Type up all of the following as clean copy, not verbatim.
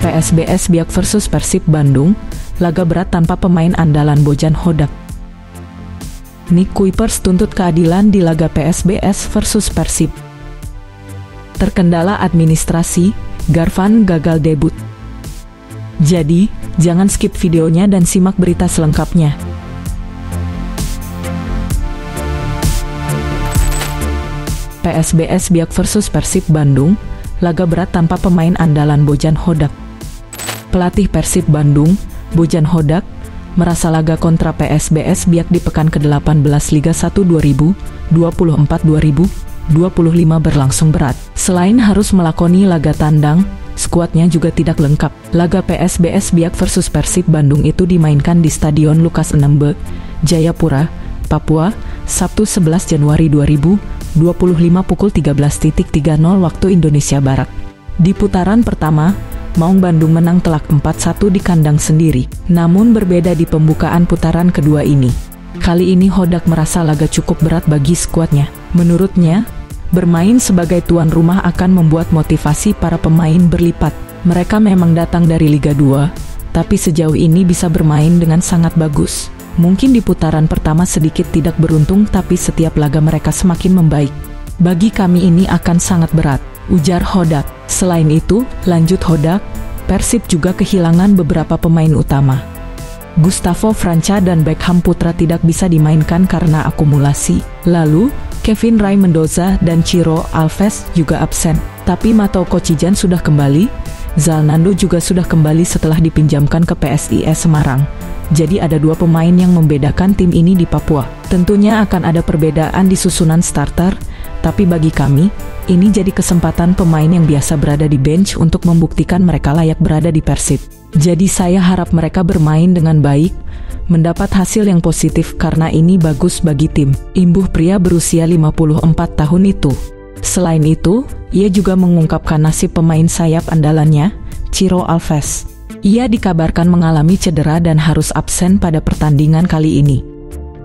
PSBS Biak versus Persib Bandung, laga berat tanpa pemain andalan Bojan Hodak. Nick Kuipers tuntut keadilan di laga PSBS versus Persib. Terkendala administrasi, Garvan gagal debut. Jadi, jangan skip videonya dan simak berita selengkapnya. PSBS Biak versus Persib Bandung, laga berat tanpa pemain andalan Bojan Hodak. Pelatih Persib Bandung, Bojan Hodak, merasa laga kontra PSBS Biak di pekan ke-18 Liga 1 2024-2025 berlangsung berat. Selain harus melakoni laga tandang, skuadnya juga tidak lengkap. Laga PSBS Biak versus Persib Bandung itu dimainkan di Stadion Lukas NMB, Jayapura, Papua, Sabtu 11 Januari 2025 pukul 13.30 waktu Indonesia Barat. Di putaran pertama, Maung Bandung menang telak 4-1 di kandang sendiri. Namun berbeda di pembukaan putaran kedua ini. Kali ini Hodak merasa laga cukup berat bagi skuadnya. Menurutnya, bermain sebagai tuan rumah akan membuat motivasi para pemain berlipat. Mereka memang datang dari Liga 2, tapi sejauh ini bisa bermain dengan sangat bagus. Mungkin di putaran pertama sedikit tidak beruntung, tapi setiap laga mereka semakin membaik. Bagi kami ini akan sangat berat, ujar Hodak. Selain itu, lanjut Hodak, Persib juga kehilangan beberapa pemain utama. Gustavo Franca dan Beckham Putra tidak bisa dimainkan karena akumulasi. Lalu, Kevin Ray Mendoza dan Ciro Alves juga absen. Tapi Mateo Kocijan sudah kembali, Zalnando juga sudah kembali setelah dipinjamkan ke PSIS Semarang. Jadi ada dua pemain yang membedakan tim ini di Papua. Tentunya akan ada perbedaan di susunan starter, tapi bagi kami, ini jadi kesempatan pemain yang biasa berada di bench untuk membuktikan mereka layak berada di Persib. Jadi saya harap mereka bermain dengan baik, mendapat hasil yang positif karena ini bagus bagi tim, imbuh pria berusia 54 tahun itu. Selain itu, ia juga mengungkapkan nasib pemain sayap andalannya, Ciro Alves. Ia dikabarkan mengalami cedera dan harus absen pada pertandingan kali ini.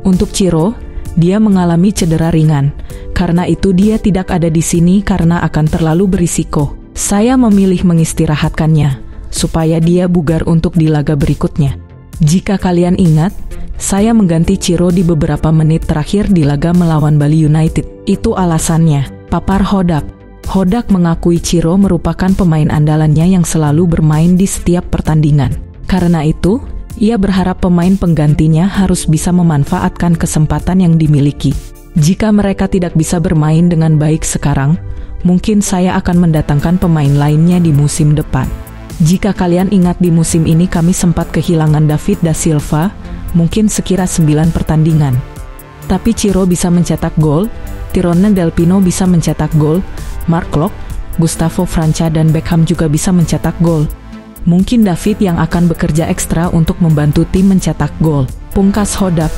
Untuk Ciro, dia mengalami cedera ringan. Karena itu dia tidak ada di sini karena akan terlalu berisiko. Saya memilih mengistirahatkannya, supaya dia bugar untuk di laga berikutnya. Jika kalian ingat, saya mengganti Ciro di beberapa menit terakhir di laga melawan Bali United. Itu alasannya, papar Hodak. Hodak mengakui Ciro merupakan pemain andalannya yang selalu bermain di setiap pertandingan. Karena itu, ia berharap pemain penggantinya harus bisa memanfaatkan kesempatan yang dimiliki. Jika mereka tidak bisa bermain dengan baik sekarang, mungkin saya akan mendatangkan pemain lainnya di musim depan. Jika kalian ingat di musim ini kami sempat kehilangan David da Silva, mungkin sekira 9 pertandingan. Tapi Ciro bisa mencetak gol, Tyrone Del Pino bisa mencetak gol, Mark Klok, Gustavo Franca dan Beckham juga bisa mencetak gol. Mungkin David yang akan bekerja ekstra untuk membantu tim mencetak gol, pungkas Hodak.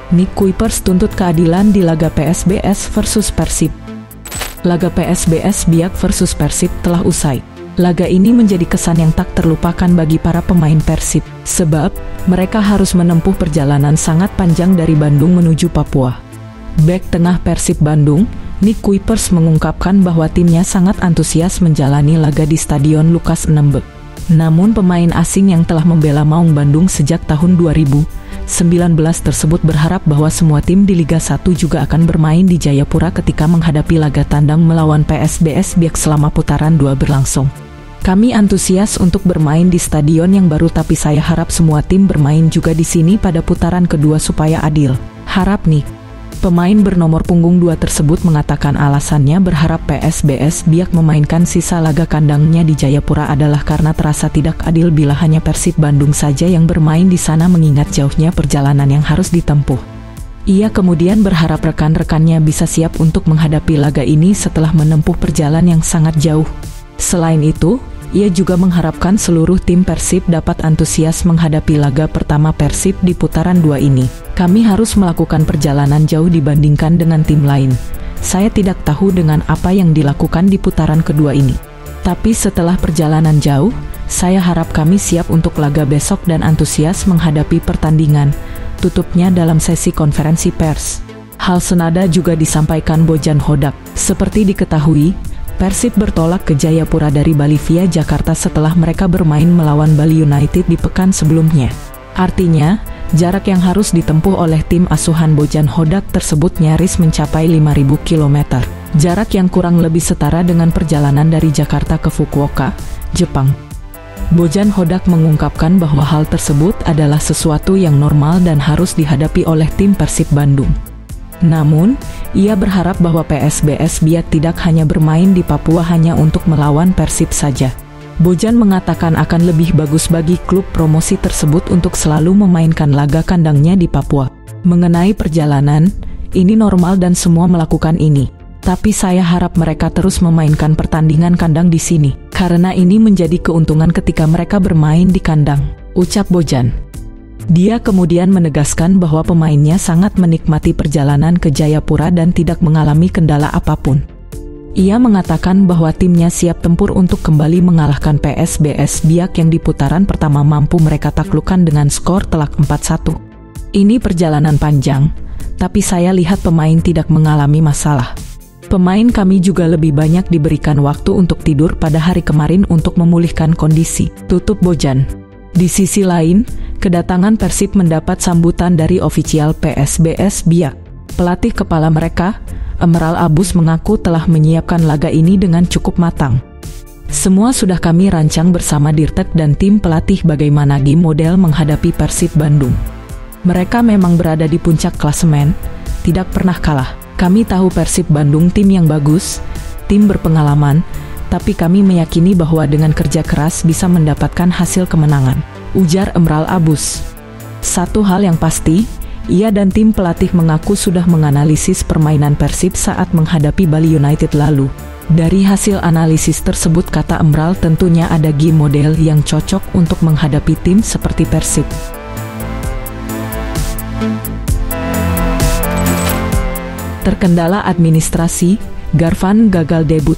Nick Kuipers tuntut keadilan di laga PSBS versus Persib. Laga PSBS Biak versus Persib telah usai. Laga ini menjadi kesan yang tak terlupakan bagi para pemain Persib, sebab mereka harus menempuh perjalanan sangat panjang dari Bandung menuju Papua. Bek tengah Persib Bandung, Nick Kuipers mengungkapkan bahwa timnya sangat antusias menjalani laga di Stadion Lukas NMB. Namun pemain asing yang telah membela Maung Bandung sejak tahun 2019 tersebut berharap bahwa semua tim di Liga 1 juga akan bermain di Jayapura ketika menghadapi laga tandang melawan PSBS Biak selama putaran 2 berlangsung. Kami antusias untuk bermain di stadion yang baru, tapi saya harap semua tim bermain juga di sini pada putaran kedua supaya adil. Harap Nick. Pemain bernomor punggung 2 tersebut mengatakan alasannya berharap PSBS Biak memainkan sisa laga kandangnya di Jayapura adalah karena terasa tidak adil bila hanya Persib Bandung saja yang bermain di sana mengingat jauhnya perjalanan yang harus ditempuh. Ia kemudian berharap rekan-rekannya bisa siap untuk menghadapi laga ini setelah menempuh perjalanan yang sangat jauh. Selain itu, ia juga mengharapkan seluruh tim Persib dapat antusias menghadapi laga pertama Persib di putaran 2 ini. Kami harus melakukan perjalanan jauh dibandingkan dengan tim lain. Saya tidak tahu dengan apa yang dilakukan di putaran kedua ini. Tapi setelah perjalanan jauh, saya harap kami siap untuk laga besok dan antusias menghadapi pertandingan. Tutupnya dalam sesi konferensi pers. Hal senada juga disampaikan Bojan Hodak. Seperti diketahui, Persib bertolak ke Jayapura dari Bali via Jakarta setelah mereka bermain melawan Bali United di pekan sebelumnya. Artinya, jarak yang harus ditempuh oleh tim asuhan Bojan Hodak tersebut nyaris mencapai 5.000 km. Jarak yang kurang lebih setara dengan perjalanan dari Jakarta ke Fukuoka, Jepang. Bojan Hodak mengungkapkan bahwa hal tersebut adalah sesuatu yang normal dan harus dihadapi oleh tim Persib Bandung. Namun, ia berharap bahwa PSBS Biak tidak hanya bermain di Papua hanya untuk melawan Persib saja. Bojan mengatakan akan lebih bagus bagi klub promosi tersebut untuk selalu memainkan laga kandangnya di Papua. Mengenai perjalanan, ini normal dan semua melakukan ini. Tapi saya harap mereka terus memainkan pertandingan kandang di sini, karena ini menjadi keuntungan ketika mereka bermain di kandang, ucap Bojan. Dia kemudian menegaskan bahwa pemainnya sangat menikmati perjalanan ke Jayapura dan tidak mengalami kendala apapun. Ia mengatakan bahwa timnya siap tempur untuk kembali mengalahkan PSBS Biak yang di putaran pertama mampu mereka taklukkan dengan skor telak 4-1. Ini perjalanan panjang, tapi saya lihat pemain tidak mengalami masalah. Pemain kami juga lebih banyak diberikan waktu untuk tidur pada hari kemarin untuk memulihkan kondisi, tutup Bojan. Di sisi lain, kedatangan Persib mendapat sambutan dari ofisial PSBS Biak. Pelatih kepala mereka, Emerald Abus, mengaku telah menyiapkan laga ini dengan cukup matang. Semua sudah kami rancang bersama Dirtek dan tim pelatih bagaimana game model menghadapi Persib Bandung. Mereka memang berada di puncak klasemen, tidak pernah kalah. Kami tahu Persib Bandung tim yang bagus, tim berpengalaman, tapi kami meyakini bahwa dengan kerja keras bisa mendapatkan hasil kemenangan, ujar Emerald Abus. Satu hal yang pasti, ia dan tim pelatih mengaku sudah menganalisis permainan Persib saat menghadapi Bali United lalu. Dari hasil analisis tersebut, kata Emerald, tentunya ada game model yang cocok untuk menghadapi tim seperti Persib. Terkendala administrasi, Garvan gagal debut.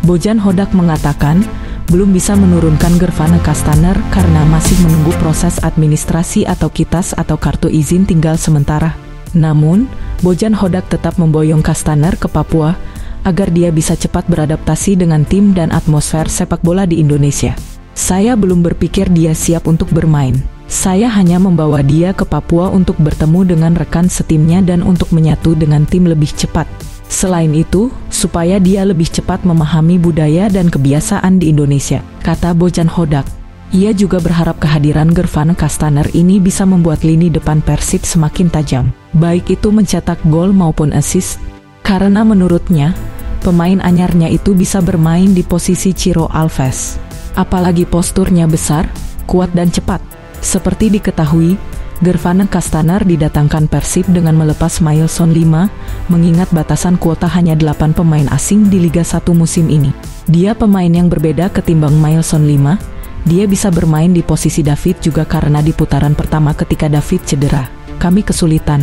Bojan Hodak mengatakan, belum bisa menurunkan Gervane Kastaner karena masih menunggu proses administrasi atau kitas atau kartu izin tinggal sementara. Namun, Bojan Hodak tetap memboyong Kastaner ke Papua agar dia bisa cepat beradaptasi dengan tim dan atmosfer sepak bola di Indonesia. Saya belum berpikir dia siap untuk bermain. Saya hanya membawa dia ke Papua untuk bertemu dengan rekan setimnya dan untuk menyatu dengan tim lebih cepat. Selain itu, supaya dia lebih cepat memahami budaya dan kebiasaan di Indonesia, kata Bojan Hodak. Ia juga berharap kehadiran Gervane Kastaner ini bisa membuat lini depan Persib semakin tajam, baik itu mencetak gol maupun assist, karena menurutnya, pemain anyarnya itu bisa bermain di posisi Ciro Alves. Apalagi posturnya besar, kuat dan cepat. Seperti diketahui, Gervane Kastaner didatangkan Persib dengan melepas Mailson 5, mengingat batasan kuota hanya 8 pemain asing di Liga 1 musim ini. Dia pemain yang berbeda ketimbang Mailson 5, dia bisa bermain di posisi David juga karena di putaran pertama ketika David cedera. Kami kesulitan,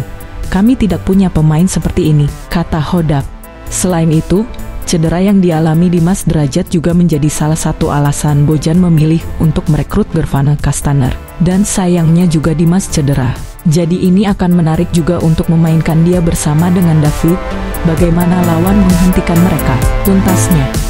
kami tidak punya pemain seperti ini, kata Hodak. Selain itu, cedera yang dialami Dimas Derajat juga menjadi salah satu alasan Bojan memilih untuk merekrut Gervane Kastaner. Dan sayangnya juga Dimas cedera. Jadi ini akan menarik juga untuk memainkan dia bersama dengan David. Bagaimana lawan menghentikan mereka, tuntasnya.